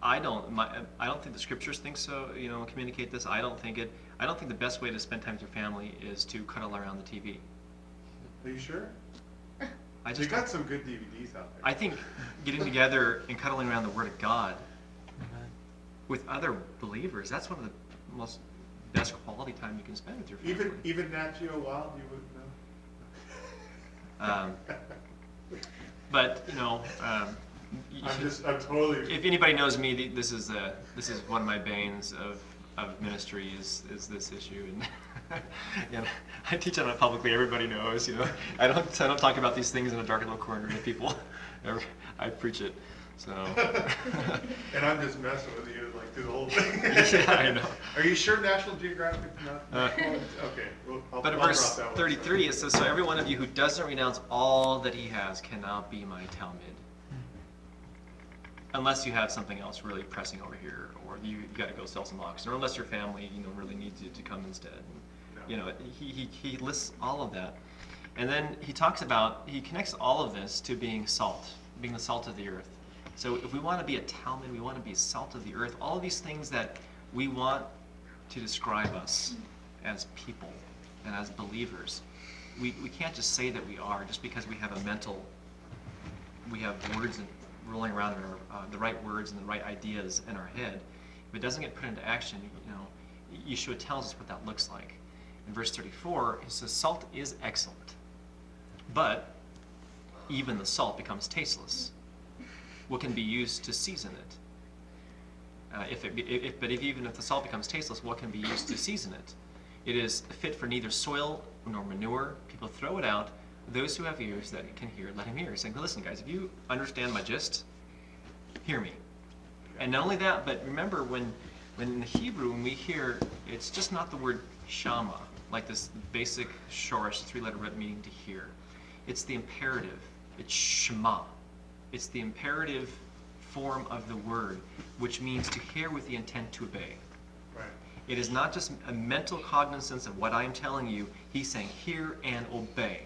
I don't think the Scriptures think so. You know, communicate this. I don't think the best way to spend time with your family is to cuddle around the TV. Are you sure? You got some good DVDs out there. I think getting together and cuddling around the Word of God with other believers, that's one of the most best quality time you can spend with your family. Even Nat Geo Wild, you wouldn't know. But you know, I'm totally. If anybody knows me, this is one of my banes of ministry is this issue, and you know, I teach on it publicly. Everybody knows. You know, I don't talk about these things in a dark little corner to people. I preach it. So. And I'm just messing with you, like through the whole thing. Yeah, I know. Are you sure National Geographic? Okay. Well, But in verse 33, it says, "So every one of you who doesn't renounce all that he has cannot be my Talmud." Unless you have something else really pressing over here, or you got to go sell some oxen, or unless your family, you know, really needs you to come instead. And, you know, he lists all of that, and then he connects all of this to being the salt of the earth. So if we want to be a Talmud, we want to be salt of the earth. All of these things that we want to describe us as people and as believers, we can't just say that we are just because we have words and rolling around in the right words and the right ideas in our head. if it doesn't get put into action, Yeshua tells us what that looks like. In verse 34, he says, salt is excellent, but even the salt becomes tasteless. What can be used to season it? But even if the salt becomes tasteless, what can be used to season it? It is fit for neither soil nor manure. People throw it out. Those who have ears that can hear, let him hear. He's saying, listen, guys, if you understand my gist, hear me. And not only that, but remember when in the Hebrew, when we hear, it's just not the word shama, like this basic shorish, three-letter root meaning to hear. It's the imperative. It's shema. It's the imperative form of the word, which means to hear with the intent to obey. Right. It is not just a mental cognizance of what I am telling you. He's saying, hear and obey.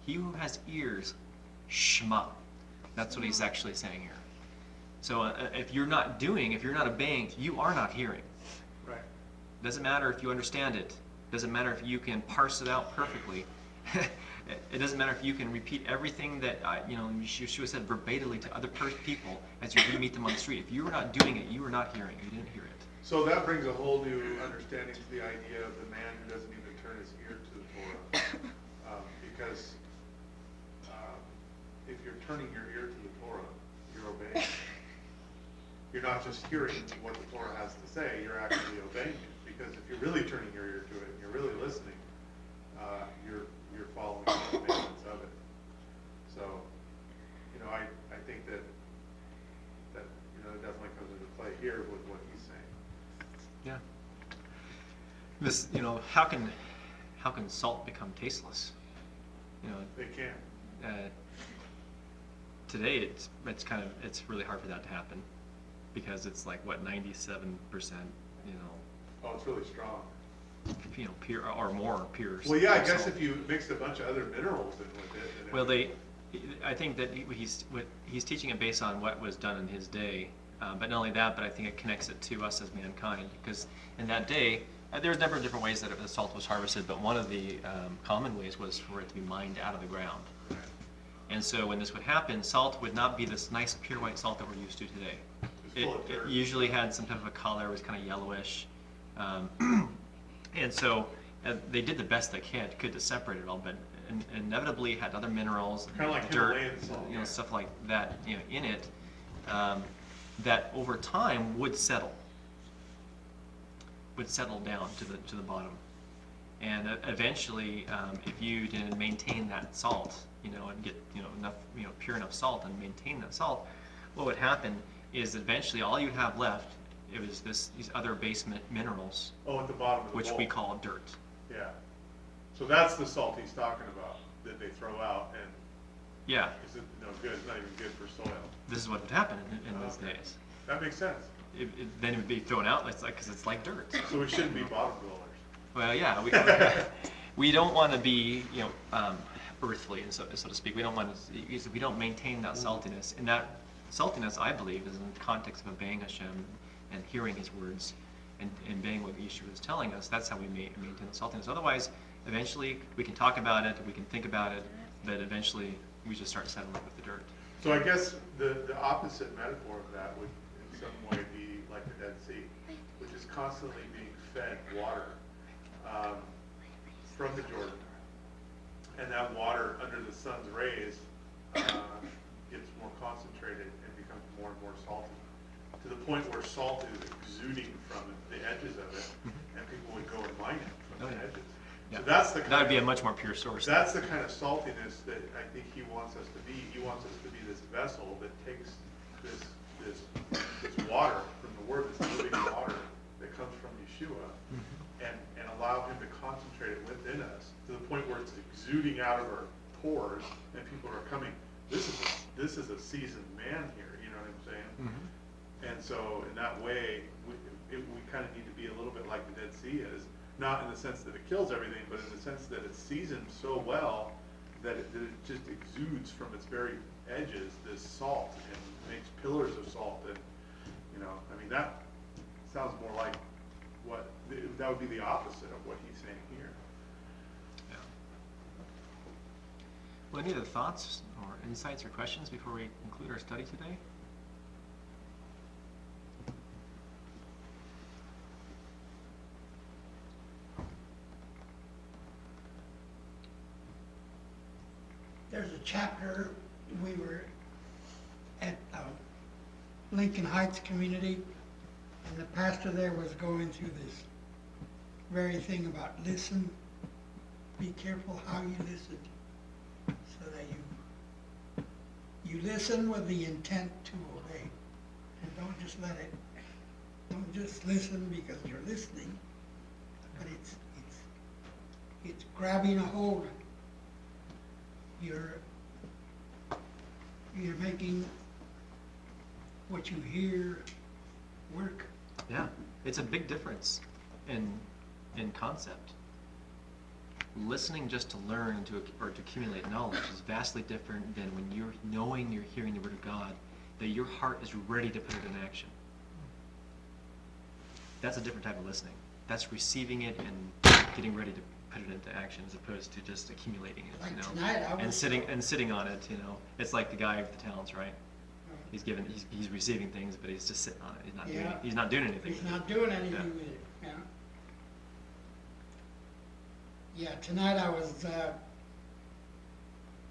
He who has ears, shema. That's what he's actually saying here. So if you're not obeying, you are not hearing. Right. Doesn't matter if you understand it. Doesn't matter if you can parse it out perfectly. It doesn't matter if you can repeat everything that Yeshua said verbatimly to other people as you meet them on the street. If you are not doing it, you are not hearing. You didn't hear it. So that brings a whole new understanding to the idea of the man who doesn't even turn his ear to the Torah. Because if you're turning your ear to the Torah, you're obeying. You're not just hearing what the Torah has to say, you're actually obeying it. Because if you're really turning your ear to it and you're really listening, you're following the commandments of it. So, I think that it definitely comes into play here with what he's saying. Yeah. This, how can salt become tasteless? They can. Today it's really hard for that to happen because it's like 97%, Oh, it's really strong. Pure or more pure. Well, yeah, I guess salt. if you mixed a bunch of other minerals in with it. Well, I think that he's teaching it based on what was done in his day, but not only that, but I think it connects it to us as mankind, because in that day, there was a number of different ways that the salt was harvested, but one of the common ways was for it to be mined out of the ground. Right. And so when this would happen, salt would not be this nice pure white salt that we're used to today. It usually had some type of a color, it was kind of yellowish. And so they did the best they could to separate it all, but inevitably had other minerals, kind of like dirt, Himalayan salt, stuff like that, in it, that over time would settle down to the bottom, and eventually, if you didn't maintain that salt, and get enough pure enough salt and maintain that salt, what would happen is eventually all you'd have left. It was these other base minerals. Oh, at the bottom of the which bowl. we call dirt. Yeah. So that's the salt he's talking about that they throw out, and Yeah. is it no good? It's not even good for soil. This is what would happen in those days. That makes sense. Then it would be thrown out. Because it's like dirt. So we shouldn't be bottom dwellers. Well, yeah, we don't want to be earthly, so to speak. We don't want to. We don't maintain that saltiness, and that saltiness, I believe, is in the context of obeying Hashem and hearing His words and obeying what Yeshua is telling us. That's how we maintain the saltiness. Otherwise, eventually, we can talk about it, we can think about it, but eventually, we just start settling with the dirt. So I guess the opposite metaphor of that would, in some way, be like the Dead Sea, which is constantly being fed water from the Jordan, and that water under the sun's rays gets more concentrated and becomes more and more salty, to the point where salt is exuding from the edges of it, and people would go and mine it from the edges. Yeah. So that's the that would be a much more pure source. That's the kind of saltiness that I think he wants us to be. He wants us to be this vessel that takes this water from the Word, this living water that comes from Yeshua, and allow Him to concentrate it within us to the point where it's exuding out of our pores, and people are coming. This is a seasoned man here. You know what I'm saying? And so in that way, we kind of need to be a little bit like the Dead Sea is. Not in the sense that it kills everything, but in the sense that it's seasoned so well that it just exudes from its very edges this salt and makes pillars of salt. And, that sounds more like that would be the opposite of what he's saying here. Yeah. Well, any other thoughts or insights or questions before we conclude our study today? there's a chapter, we were at Lincoln Heights Community, and the pastor there was going through this very thing about listen. Be careful how you listen, so that you listen with the intent to obey, and don't just listen because you're listening, but it's grabbing a hold. You're making what you hear work. Yeah, it's a big difference in concept. Listening just to learn or to accumulate knowledge is vastly different than when you're hearing the Word of God, that your heart is ready to put it in action. That's a different type of listening. That's receiving it and getting ready to put it into action, as opposed to just accumulating it, Like you know, tonight, I was and sitting on it. You know, it's like the guy with the talents, right? He's receiving things, but he's just sitting on it. He's not doing anything. He's not doing anything with it. Yeah. Yeah. Tonight I was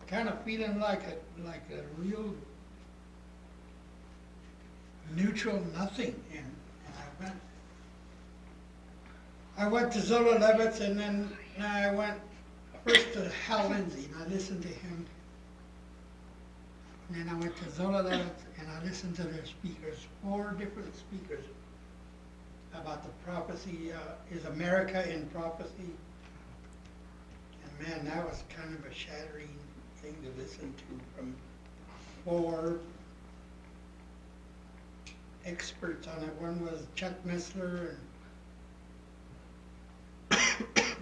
kind of feeling like a real neutral nothing, and I went to Zola Levitt's, and then I went first to Hal Lindsey, and I listened to him. And then I went to Zola Levitt's, and I listened to their speakers, 4 different speakers about the prophecy, is America in prophecy? And man, that was kind of a shattering thing to listen to from 4 experts on it. One was Chuck Missler,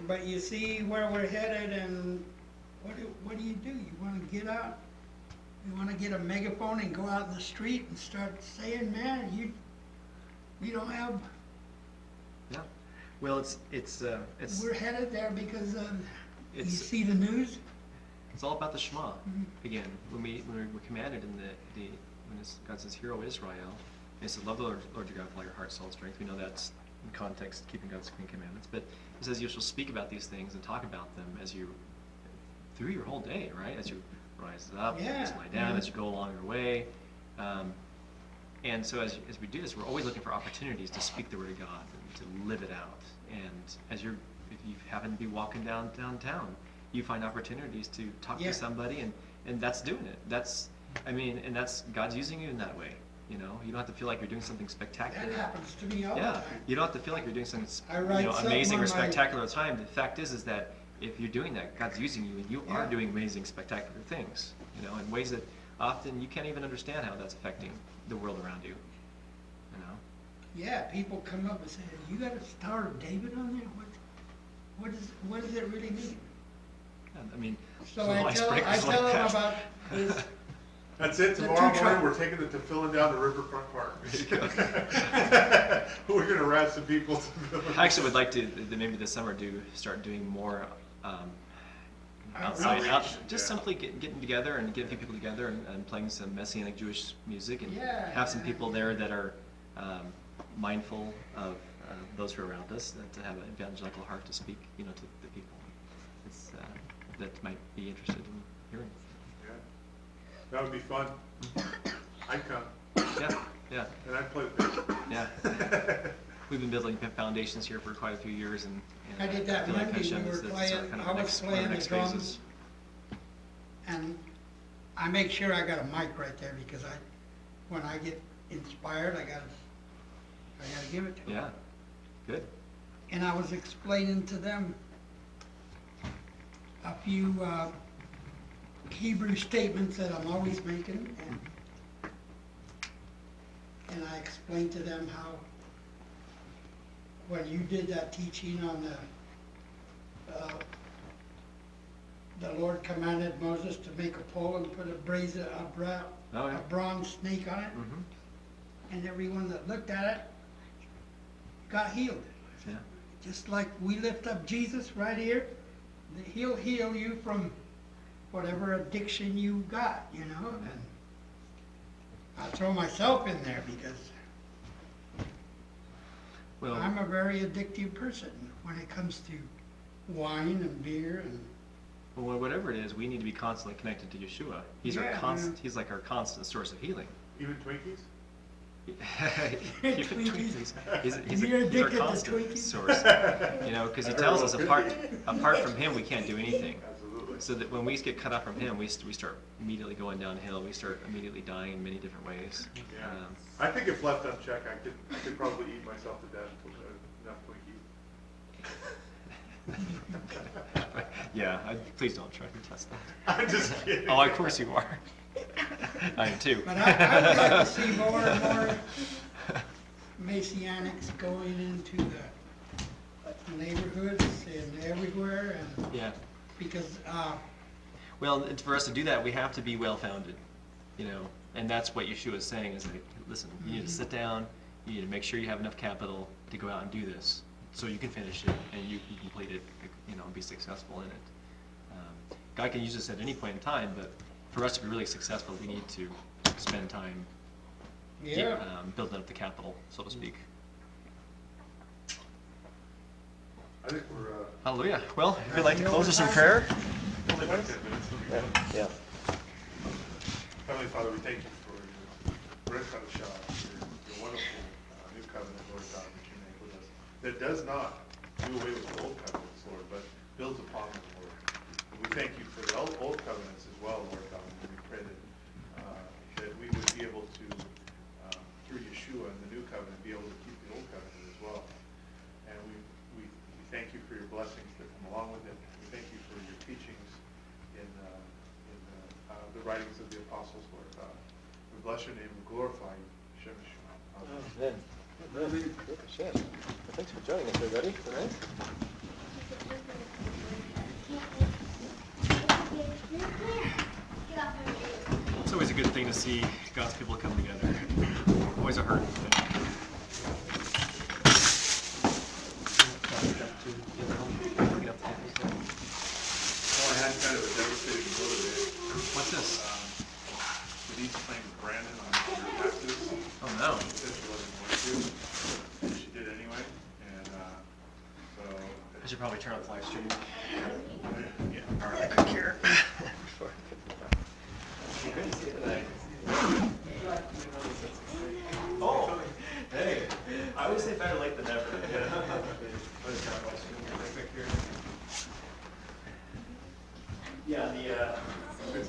but you see where we're headed, and what do? You want to get out? You want to get a megaphone and go out in the street and start saying, man, you don't have. Yeah. Well, it's We're headed there because you it's see the news. it's all about the Shema. Again, when we're commanded in when God says, "Hear, O Israel," it says, "Love the Lord your God with all your heart, soul, and strength." We know that's in context, keeping God's commandments. But it says you shall speak about these things and talk about them through your whole day, right? As you rise up, as you lie down, as you go along your way. And so as we do this, we're always looking for opportunities to speak the Word of God and to live it out. And if you happen to be walking downtown, you find opportunities to talk to somebody, and that's doing it. That's God's using you in that way. You know, you don't have to feel like you're doing something spectacular. That happens to me all the time. You don't have to feel like you're doing something something amazing on or spectacular all the time. The fact is that if you're doing that, God's using you, and you are doing amazing, spectacular things. You know, in ways that often you can't even understand how that's affecting the world around you. You know. Yeah, people come up and say, "You got a Star of David on there? What does it really mean?" I mean, so I tell them about this. That's it. Tomorrow morning, we're taking it to filling down the Riverfront Park. We're going to rat some people. I actually would like to maybe this summer start doing more outside, simply getting together and getting a few people together and playing some Messianic Jewish music, and have some people there that are mindful of those who are around us, to have an evangelical heart to speak, to the people. It's that might be interested in hearing. That would be fun. I'd come. Yeah. And I'd play bass. Yeah. We've been building foundations here for quite a few years, and I did that I feel like Monday. Hashem We were is playing. kind of I was playing the drums, phases. and I make sure I got a mic right there because when I get inspired, I gotta give it to them. Yeah. Good. And I was explaining to them a few Hebrew statements that I'm always making, and I explained to them how when you did that teaching on the Lord commanded Moses to make a pole and put a bronze snake on it, and everyone that looked at it got healed. Yeah. Just like we lift up Jesus right here, He'll heal you from whatever addiction you got, And I throw myself in there because I'm a very addictive person when it comes to wine and beer and well, whatever it is, we need to be constantly connected to Yeshua. He's our constant. He's like our constant source of healing. Even Twinkies? Twinkies. He's You're our addicted to constant Twinkies? source. You know, because he tells us apart from him, we can't do anything. Absolutely. So that when we get cut off from him, we start immediately going downhill. We start immediately dying in many different ways. Yeah. I think if left unchecked, I could probably eat myself to death with enough Twinkies. Yeah, please don't try to test that. I'm just kidding. Oh, of course you are. I am too. But I would like to see more and more Messianics going into the neighborhoods and everywhere, and Yeah. because Well, for us to do that, we have to be well-founded, you know, and that's what Yeshua is saying is like, listen, you need to sit down, you need to make sure you have enough capital to go out and do this, so you can finish it and you can complete it, you know, and be successful in it. God can use this at any point in time, but for us to be really successful, we need to spend time building up the capital, so to speak. I think we're, Hallelujah. Well, if you'd like to close us in prayer. only about 10 minutes. Yeah. Heavenly Father, we thank you for your Brit Chadashah, your wonderful new covenant, Lord God, that you made with us, that does not do away with the old covenants, Lord, but builds upon them, Lord. And we thank you for the old covenants as well, Lord God, and we pray that we would be able to, through Yeshua and the new covenant, be able to keep the old covenant as well. And we thank you for your blessings that come along with it. We thank you for your teachings in the writings of the apostles, Lord God. We bless your name. We glorify you. Shem Yeshua. Amen. Well, thanks for joining us, everybody, tonight. It's always a good thing to see God's people come together. Always a hurt. Well, I had kind of a devastating blow today. What's this? Denise claimed Brandon on her taxes. Oh no. She said she wasn't going to, and she did anyway. And so. I should probably turn off the live stream. Yeah. All right, quick here. Oh, hey, I always say better late than never. Yeah, the